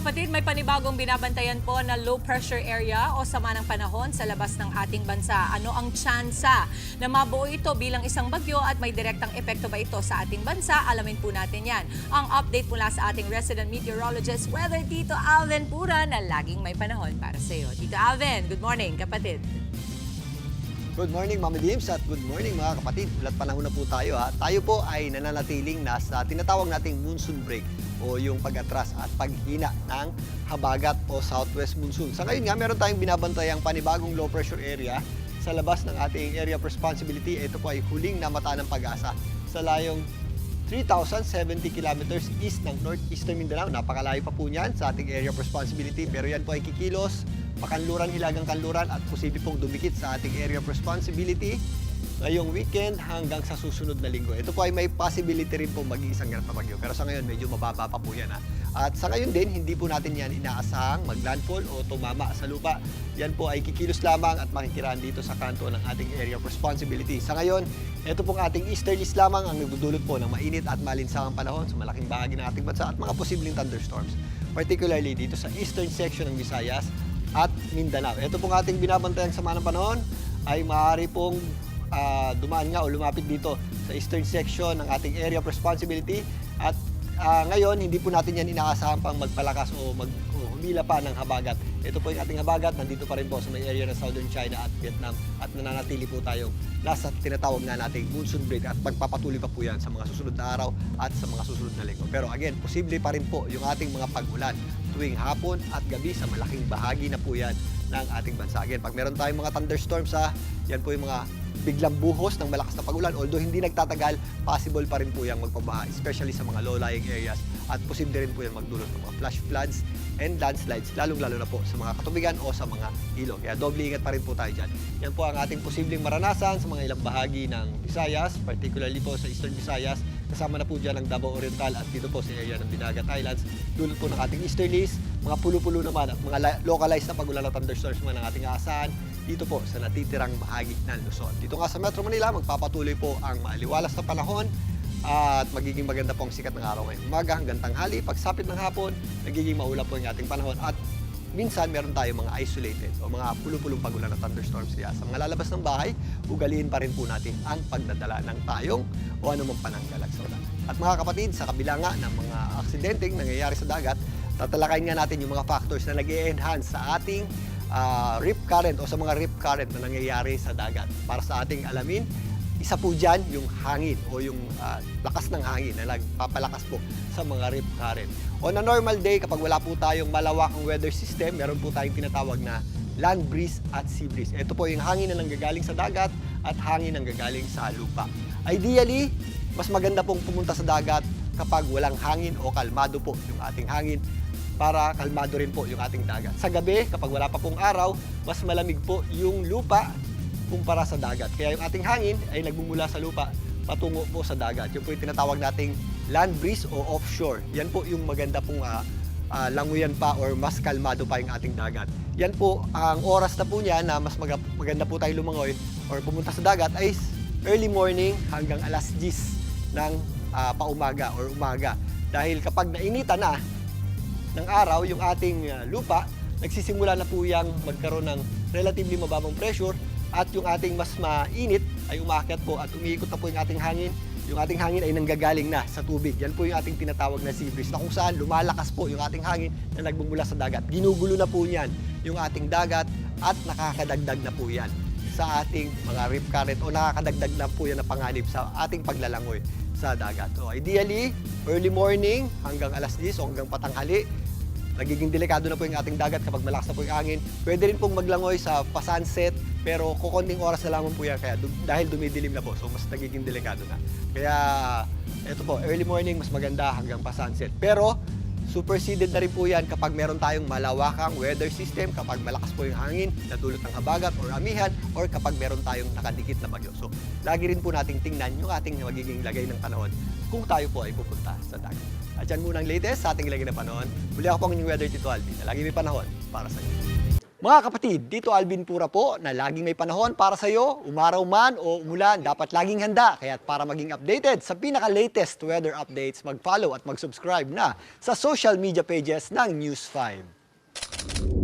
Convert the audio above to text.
kapatid, may panibagong binabantayan po na low pressure area o sama ng panahon sa labas ng ating bansa. Ano ang tsansa na mabuo ito bilang isang bagyo at may direktang epekto ba ito sa ating bansa? Alamin po natin yan. Ang update mula sa ating resident meteorologist, Weather Tito Alvin Pura, na laging may panahon para sa iyo. Tito Alvin, good morning kapatid. Good morning, Mama Dims, at good morning mga kapatid. Ulat panahon na po tayo ha. Tayo po ay nananatiling nasa tinatawag nating monsoon break o yung pag-atras at paghina ng habagat o southwest monsoon. Sa ngayon nga, meron tayong binabantayang panibagong low pressure area sa labas ng ating area of responsibility. Ito po ay huling namata ng pag-asa sa layong 3,070 kilometers east ng northeastern Mindanao. Napakalayo pa po niyan sa ating area of responsibility, pero yan po ay kikilos pakanluran, hilagang kanluran at posible pong dumikit sa ating area of responsibility ngayong weekend hanggang sa susunod na linggo. Ito po ay may possibility rin po maging isang ganap na bagyo. Pero sa ngayon, medyo mababa pa po yan ha. At sa ngayon din, hindi po natin yan inaasahang maglandfall o tumama sa lupa. Yan po ay kikilos lamang at makikiraan dito sa kanto ng ating area of responsibility. Sa ngayon, ito pong ating easterlies lamang ang nagdudulot po ng mainit at malinsangang panahon sa malaking bahagi ng ating bansa at mga posibleng thunderstorms. Particularly dito sa eastern section ng Visayas at Mindanao. Ito pong ating binabantayang sama ng panahon ay maaari pong dumaan nga o lumapit dito sa eastern section ng ating area of responsibility at ngayon hindi po natin yan inaasahan pang magpalakas o humila pa ng habagat. Ito po yung ating habagat, nandito pa rin po sa may area ng Southern China at Vietnam at nananatili po tayong nasa tinatawag na nating monsoon break at magpapatuloy pa po yan sa mga susunod na araw at sa mga susunod na linggo. Pero again, posible pa rin po yung ating mga pag-ulan tuwing hapon at gabi sa malaking bahagi na po yan ng ating bansa. Again, pag meron tayong mga thunderstorms yan po yung mga biglang buhos ng malakas na pag-ulan. Although hindi nagtatagal, possible pa rin po yung magpabaha, especially sa mga low-lying areas. At posible rin po yung magdulot ng mga flash floods and landslides, lalong-lalo na po sa mga katubigan o sa mga ilog. Kaya doble ingat pa rin po tayo dyan. Yan po ang ating posibleng maranasan sa mga ilang bahagi ng Visayas, particularly po sa Eastern Visayas. Kasama na po dyan ang Davao Oriental at dito po sa area ng Dinagat Islands. Dulot po ng ating easterlies, mga pulo-pulo naman at mga localized na pag-ulan at thunderstorms naman ang ating aasahan dito po sa natitirang bahagi ng Luzon. Dito nga sa Metro Manila, magpapatuloy po ang maaliwalas na panahon at magiging maganda po ang sikat ng araw ngayong umaga hanggang tanghali. Pagsapit ng hapon, nagiging maulap po ang ating panahon at minsan meron tayong mga isolated o mga pulo-pulong pag-ulan at thunderstorms. Kaya sa mga lalabas ng bahay, ugaliin pa rin po natin ang pagdadala ng tayong o anumang pananggalag sa ulan. At mga kapatid, sa kabila nga ng mga aksidenteng nangyayari sa dagat, tatalakayin nga natin yung mga factors na nag-e-enhance sa ating rip current o sa mga rip current na nangyayari sa dagat. Para sa ating alamin, isa po dyan yung hangin o yung lakas ng hangin na nagpapalakas po sa mga rip current. On a normal day, kapag wala po tayong malawakang weather system, meron po tayong tinatawag na land breeze at sea breeze. Ito po yung hangin na nanggagaling sa dagat at hangin na nanggagaling sa lupa. Ideally, mas maganda pong pumunta sa dagat kapag walang hangin o kalmado po yung ating hangin para kalmado rin po yung ating dagat. Sa gabi, kapag wala pa pong araw, mas malamig po yung lupa kumpara sa dagat. Kaya yung ating hangin ay nagmumula sa lupa patungo po sa dagat. Yun po yung tinatawag nating land breeze o offshore. Yan po yung maganda pong languyan pa or mas kalmado pa yung ating dagat. Yan po, ang oras na po niya na mas maganda po tayo lumangoy or pumunta sa dagat ay early morning hanggang alas 10 ng paumaga or umaga. Dahil kapag nainitan na ng araw, yung ating lupa, nagsisimula na po yang magkaroon ng relatively mababang pressure at yung ating mas mainit ay umakyat po at umiikot na po yung ating hangin. Yung ating hangin ay nanggagaling na sa tubig. Yan po yung ating tinatawag na sea breeze na kung saan lumalakas po yung ating hangin na nagmumula sa dagat. Ginugulo na po niyan yung ating dagat at nakakadagdag na po yan sa ating mga rip current o nakakadagdag na po yan na panganib sa ating paglalangoy sa dagat. So ideally, early morning hanggang alas 10 o hanggang patanghali, nagiging delikado na po yung ating dagat kapag malakas na po yung hangin. Pwede rin pong maglangoy sa pa-sunset, pero kukunting oras na lamang po yan kaya dahil dumidilim na po, so mas nagiging delikado na. Kaya ito po, early morning mas maganda hanggang pa-sunset. Pero superseded na rin po yan kapag meron tayong malawakang weather system, kapag malakas po yung hangin na dulot ng habagat or amihan, or kapag meron tayong nakadikit na bagyo. So, lagi rin po nating tingnan yung ating magiging lagay ng panahon kung tayo po ay pupunta sa dagat. At yan muna ang latest sa ating lagay ng panahon. Muli ako po ang inyong Weather Tito Alvin, na lagi may panahon para sa inyo. Mga kapatid, dito Alvin Pura po na laging may panahon para sa iyo, umaraw man o umulan, dapat laging handa. Kaya't para maging updated sa pinaka-latest weather updates, mag-follow at mag-subscribe na sa social media pages ng News 5.